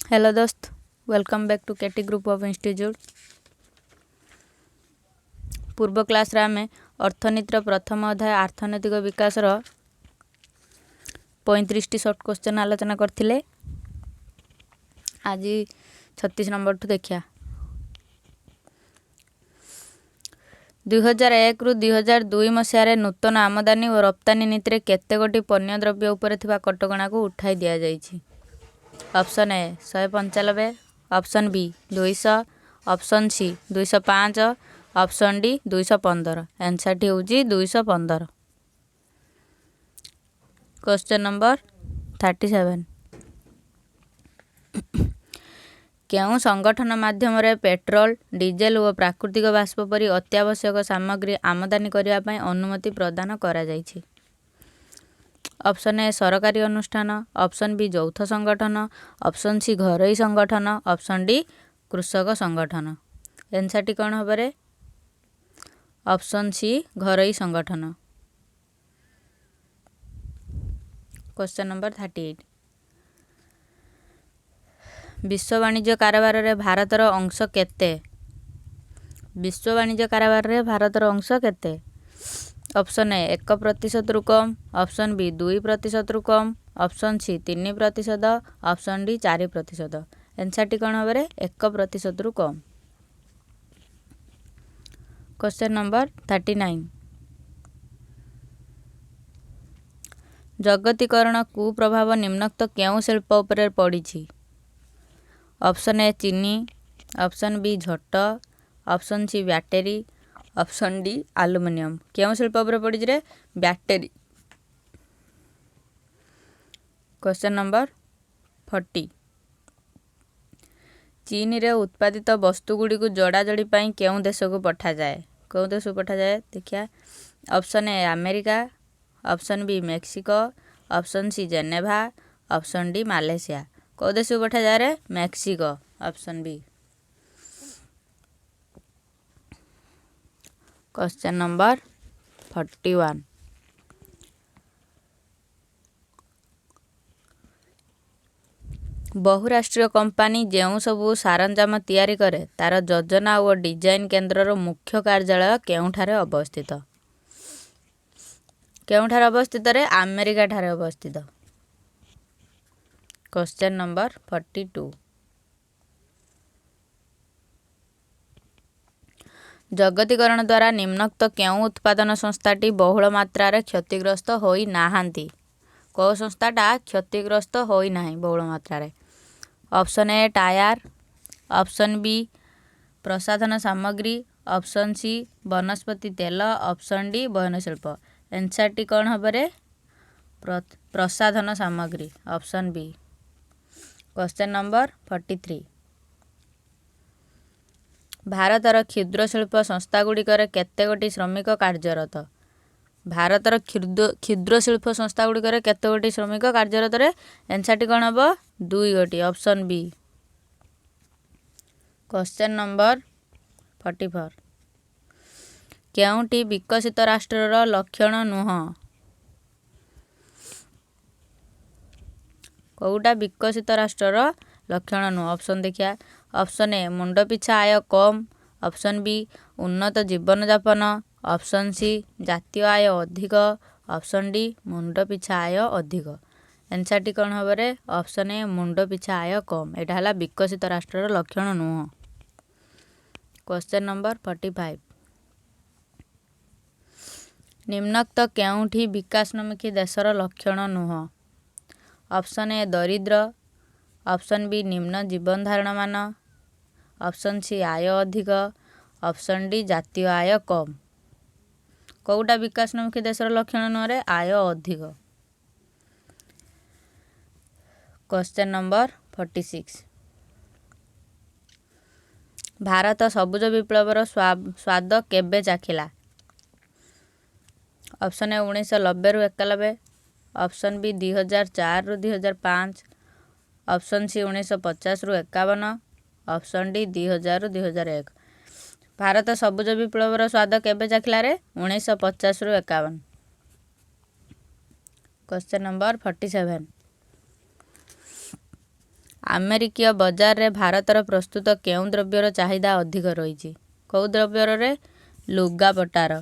Hello दोस्त, welcome back to KT group of institute. पूर्व class रे आमे अर्थनीतिर प्रथम अध्याय अर्थनैतिक विकास 35टी शॉर्ट क्वेश्चन आलोचना करथिले। आज 36 नंबर ठू देखिया। 2001 रु 2002 मसीह नूतन आमदानी और रप्तानी नीति रे केते गोटी पण्य द्रव्य उपरे थिबा कटकणा को उठाई दिया जाइछि। Option A 195, option B 200, option C 205, option D 215। Answer टी होउची 215। Question number 37। केउं संगठन माध्यम रे पेट्रोल, डीजेल और प्राकृतिक बाष्प परी अत्यावश्यक सामग्री आमदानी करिया पई अनुमति प्रदान करा जाइछि। ऑप्शन ए सरकारी अनुष्ठान, ऑप्शन बी यौथ संगठन, ऑप्शन सी घरोई संगठन, ऑप्शन डी कृषक संगठन। आंसर टी कौन हबरे? ऑप्शन सी घरोई संगठन। Question number 38। विश्व वाणिज्य कारोबार रे भारतर अंश केते? विश्व वाणिज्य कारोबार रे भारतर अंश केते? ऑप्शन ए 1% रु कम, ऑप्शन बी 2% रु कम, option C 3%, option D 4%। Answer टी कौन हबरे? 1% रु कम। Question number 39। जगतीकरण कुप्रभाव निम्नोक्त केउं शिल्प उपरे पड़िछि? ऑप्शन ए चीनी, ऑप्शन बी झोट, option C battery, option D aluminium. केउं शिल्प उपरे पड़िछि रे? बैटरी। Question number 40। चीन रे उत्पादित वस्तु गुड़ी को जोड़ा जोड़ी पाई केउं देश को पठा जाए? केउं देश को पठा जाए देखिया। Option A America, option B Mexico, option C Geneva, option D Malaysia. कौ देश को पठा जाए रे? Mexico. Option B. Question number 41। बहुराष्ट्रीय कंपानी जेउ सबू सरंजाम तैयारी करे तार योजना और डिजाइन केन्द्र मुख्य कार्यालय केउठारे अवस्थित? केउठारे अवस्थित रे? अमेरिका ठारे अवस्थित। Question number 42। जगतीकरण द्वारा निम्नोक्त केउं उत्पादन संस्थाटी बहुल मात्रा रे क्षतिग्रस्त होई नाहांती? कौ संस्थाटा क्षतिग्रस्त होई नाही बहुल मात्रा रे? Option A tyre, option B प्रसाधन सामग्री, ऑप्शन सी वनस्पति तेल, ऑप्शन डी बयन शिल्प। आंसर टी कौन हबरे? प्रसाधन सामग्री। Option B. Question number 43। भारतर क्षुद्र शिल्प संस्था गुड़िकर केते गोटी श्रमिक कार्यरत? भारतर क्षुद्र शिल्प संस्था गुड़िकर केते गोटी श्रमिक कार्यरत रे? आंसर टी कौन हबो? 2 गोटी। Option B. Question number 44। केउंटी विकसित राष्ट्रर लक्षण नुह? कौटा विकसित राष्ट्रर लक्षण नुह? ऑप्शन देखिया। ऑप्शन ए मुंड पिछा आय कम, ऑप्शन बी उन्नत जीवन यापन, ऑप्शन सी जातीय आय अधिक, ऑप्शन डी मुंड पिछा आय अधिक। आंसर टी कौन हबो रे? ऑप्शन ए मुंड पिछा आय कम। एटा हला विकसित राष्ट्रर लक्षण नुह। Question number 45। निम्नोक्त केउंठी विकासोन्मुखी देशर लक्षण नुह? ऑप्शन ए दरिद्र, ऑप्शन बी निम्न जीवन धारण मान, ऑप्शन सी आय अधिक, ऑप्शन डी जातीय आय कम। कौटा विकासोन्मुखी देशर लक्षण नुह रे? आय अधिक। Question number 46। भारत सबुज विप्लवर स्वाद केबे चाखिला? ऑप्शन ए 1990 रु 91, ऑप्शन बी 2004 रु 2005, ऑप्शन सी 1950 रु 51, ऑप्शन डी 2000 रु 2001। भारत सबुज विप्लवर स्वाद केबे चाखिला रे? 1950 रु 51। Question number 47। ଆମେରିକୀୟ ବଜାରରେ ଭାରତର ପ୍ରସ୍ତୁତ କେଉଁ ଦ୍ରବ୍ୟର ଚାହିଦା ଅଧିକ ରହିଛି? କେଉଁ ଦ୍ରବ୍ୟରେ? ଲୁଗାପଟାର।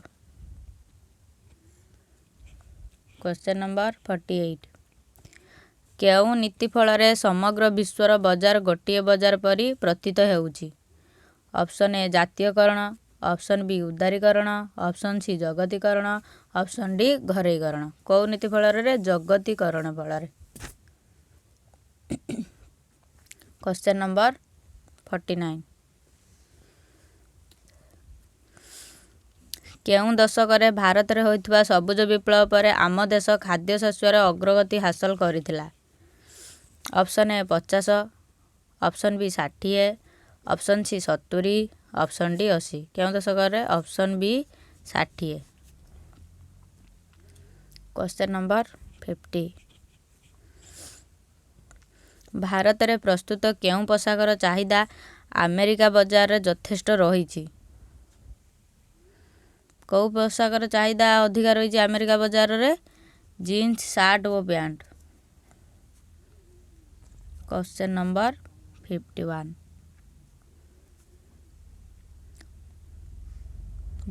Question number 48। କେଉଁ ନୀତି ଫଳରେ ସମଗ୍ର ବିଶ୍ୱର ବଜାର ଗୋଟିଏ ବଜାର ପରି ପ୍ରତୀତ ହେଉଛି? ଅପସନ୍ ଏ ଜାତୀୟକରଣ, ଅପସନ୍ ବି ଉଦାରୀକରଣ, ଅପସନ୍ ସି ଜଗତୀକରଣ, ଅପସନ୍ ଡି ଘରୋଇକରଣ। କେଉଁ ନୀତି ଫଳରେ? ଜଗତୀକରଣ ଫଳରେ। Question number 49। କେଉଁ ଦଶକରେ ଭାରତରେ ହୋଇଥିବା ସବୁଜ ବିପ୍ଳବ ପରେ ଆମ ଦେଶ ଖାଦ୍ୟଶସ୍ୟର ଅଗ୍ରଗତି ହାସଲ କରିଥିଲା? Option A 50, option B 60, option C 70, option D 80। କେଉଁ ଦଶକରେ? Option B 60। Question number 50। ଭାରତରେ ପ୍ରସ୍ତୁତ କେଉଁ ପୋଷାକର ଚାହିଦା ଆମେରିକା ବଜାରରେ ଯଥେଷ୍ଟ ରହିଛି? କେଉଁ ପୋଷାକର ଚାହିଦା ଅଧିକା ରହିଛି ଆମେରିକା ବଜାରରେ? ଜିନ୍ସ, ସାର୍ଟ ଓ ପ୍ୟାଣ୍ଟ। Question number 51।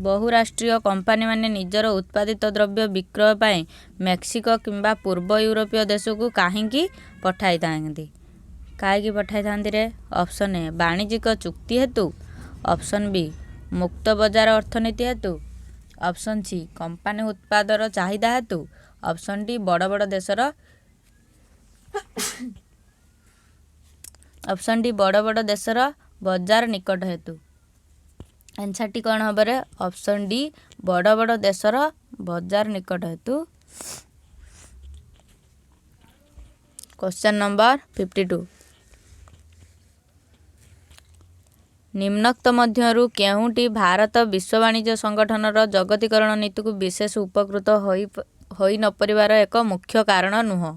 ବହୁରାଷ୍ଟ୍ରୀୟ କମ୍ପାନୀମାନେ ନିଜର ଉତ୍ପାଦିତ ଦ୍ରବ୍ୟ ବିକ୍ରୟ ପାଇଁ ମେକ୍ସିକୋ କିମ୍ବା ପୂର୍ବ ୟୁରୋପୀୟ ଦେଶକୁ କାହିଁକି ପଠାଇଥାନ୍ତି? କାହିଁକି ପଠାଇଥାନ୍ତି ରେ? ଅପସନ୍ ଏ ବାଣିଜ୍ୟିକ ଚୁକ୍ତି ହେତୁ, ଅପସନ୍ ବି ମୁକ୍ତ ବଜାର ଅର୍ଥନୀତି ହେତୁ, ଅପସନ୍ ସି କମ୍ପାନୀ ଉତ୍ପାଦର ଚାହିଦା ହେତୁ, ଅପସନ୍ ଡି ବଡ଼ ବଡ଼ ଦେଶର ବଜାର ନିକଟ ହେତୁ। ଆନ୍ସର୍ଟି କ'ଣ ହେବ ରେ? ଅପସନ୍ ଡି ବଡ଼ ବଡ଼ ଦେଶର ବଜାର ନିକଟ ହେତୁ। Question number 52। ନିମ୍ନୋକ୍ତ ମଧ୍ୟରୁ କେଉଁଟି ଭାରତ ବିଶ୍ୱ ବାଣିଜ୍ୟ ସଂଗଠନର ଜଗତୀକରଣ ନୀତିକୁ ବିଶେଷ ଉପକୃତ ହୋଇ ନ ପାରିବାର ଏକ ମୁଖ୍ୟ କାରଣ ନୁହେଁ?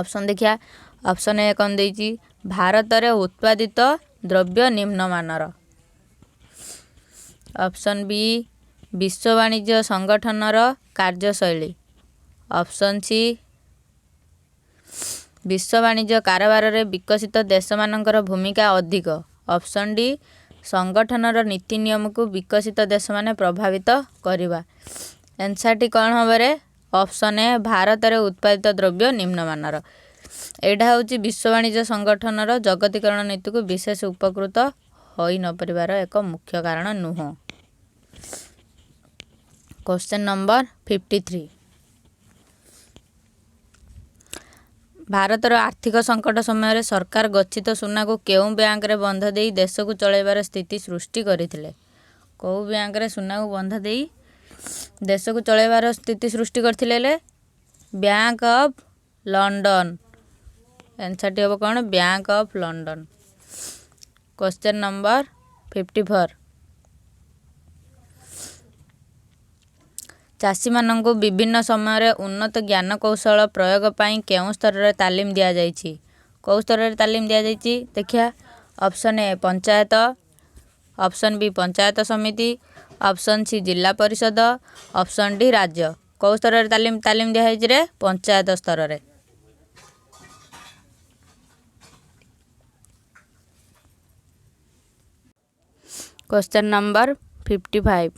ଅପସନ୍ ଦେଖିବା। ଅପସନ୍ ଏ କ'ଣ ଦେଇଛି? ଭାରତରେ ଉତ୍ପାଦିତ ଦ୍ରବ୍ୟ ନିମ୍ନମାନର। ଅପସନ୍ ବି ବିଶ୍ୱ ବାଣିଜ୍ୟ ସଂଗଠନର କାର୍ଯ୍ୟଶୈଳୀ। ଅପସନ୍ ସି ବିଶ୍ୱ ବାଣିଜ୍ୟ କାରବାରରେ ବିକଶିତ ଦେଶମାନଙ୍କର ଭୂମିକା ଅଧିକ। ଅପସନ୍ ଡି ସଂଗଠନର ନୀତି ନିୟମକୁ ବିକଶିତ ଦେଶମାନେ ପ୍ରଭାବିତ କରିବା। ଆନ୍ସର୍ଟି କ'ଣ ହେବ ରେ? ଅପସନ୍ ଏ ଭାରତରେ ଉତ୍ପାଦିତ ଦ୍ରବ୍ୟ ନିମ୍ନମାନର। ଏଇଟା ହେଉଛି ବିଶ୍ୱ ବାଣିଜ୍ୟ ସଂଗଠନର ଜଗତୀକରଣ ନୀତିକୁ ବିଶେଷ ଉପକୃତ ହୋଇ ନ ପାରିବାର ଏକ ମୁଖ୍ୟ କାରଣ ନୁହେଁ। Question number 53। ଭାରତର ଆର୍ଥିକ ସଙ୍କଟ ସମୟରେ ସରକାର ଗଚ୍ଛିତ ସୁନାକୁ କେଉଁ ବ୍ୟାଙ୍କରେ ବନ୍ଧ ଦେଇ ଦେଶକୁ ଚଳାଇବାର ସ୍ଥିତି ସୃଷ୍ଟି କରିଥିଲେ? କେଉଁ ବ୍ୟାଙ୍କରେ ସୁନାକୁ ବନ୍ଧ ଦେଇ ଦେଶକୁ ଚଳାଇବାର ସ୍ଥିତି ସୃଷ୍ଟି କରିଥିଲେ? ହେଲେ ବ୍ୟାଙ୍କ ଅଫ୍ ଲଣ୍ଡନ। ଆନ୍ସର୍ଟି ହେବ କ'ଣ? Bank of London. Question number 54। ଚାଷୀମାନଙ୍କୁ ବିଭିନ୍ନ ସମୟରେ ଉନ୍ନତ ଜ୍ଞାନ କୌଶଳ ପ୍ରୟୋଗ ପାଇଁ କେଉଁ ସ୍ତରରେ ତାଲିମ ଦିଆଯାଇଛି? କେଉଁ ସ୍ତରରେ ତାଲିମ ଦିଆଯାଇଛି? ଦେଖିବା। Option A panchayat, option B panchayat ସମିତି, ଅପସନ୍ ସି ଜିଲ୍ଲା ପରିଷଦ, ଅପସନ୍ ଡି ରାଜ୍ୟ। କେଉଁ ସ୍ତରରେ ତାଲିମ ଦିଆଯାଇଛି ରେ? ପଞ୍ଚାୟତ ସ୍ତରରେ। Question number 55।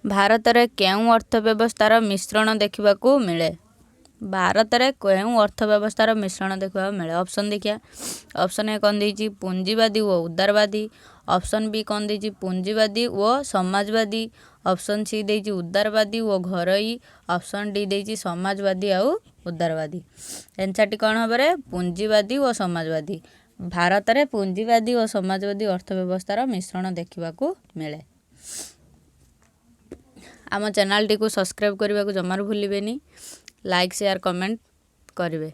ଭାରତରେ କେଉଁ ଅର୍ଥ ବ୍ୟବସ୍ଥାର ମିଶ୍ରଣ ଦେଖିବାକୁ ମିଳେ? ଭାରତରେ କେଉଁ ଅର୍ଥ ବ୍ୟବସ୍ଥାର ମିଶ୍ରଣ ଦେଖିବାକୁ ମିଳେ? ଅପସନ୍ ଦେଖିବା। ଅପସନ୍ ଏ କ'ଣ ଦେଇଛି? ପୁଞ୍ଜିବାଦୀ ଓ ଉଦାରବାଦୀ। ଅପସନ୍ ବି କ'ଣ ଦେଇଛି? ପୁଞ୍ଜିବାଦୀ ଓ ସମାଜବାଦୀ। ଅପସନ୍ ସି ଦେଇଛି ଉଦାରବାଦୀ ଓ ଘରୋଇ। ଅପସନ୍ ଡି ଦେଇଛି ସମାଜବାଦୀ ଆଉ ଉଦାରବାଦୀ। ଆନ୍ସର୍ଟି କ'ଣ ହେବ ରେ? ପୁଞ୍ଜିବାଦୀ ଓ ସମାଜବାଦୀ। ଭାରତରେ ପୁଞ୍ଜିବାଦୀ ଓ ସମାଜବାଦୀ ଅର୍ଥ ବ୍ୟବସ୍ଥାର ମିଶ୍ରଣ ଦେଖିବାକୁ ମିଳେ। ଆମ ଚ୍ୟାନେଲଟିକୁ ସବସ୍କ୍ରାଇବ୍ କରିବାକୁ ଜମାରୁ ଭୁଲିବେନି। ଲାଇକ୍, ସେୟାର, କମେଣ୍ଟ କରିବେ।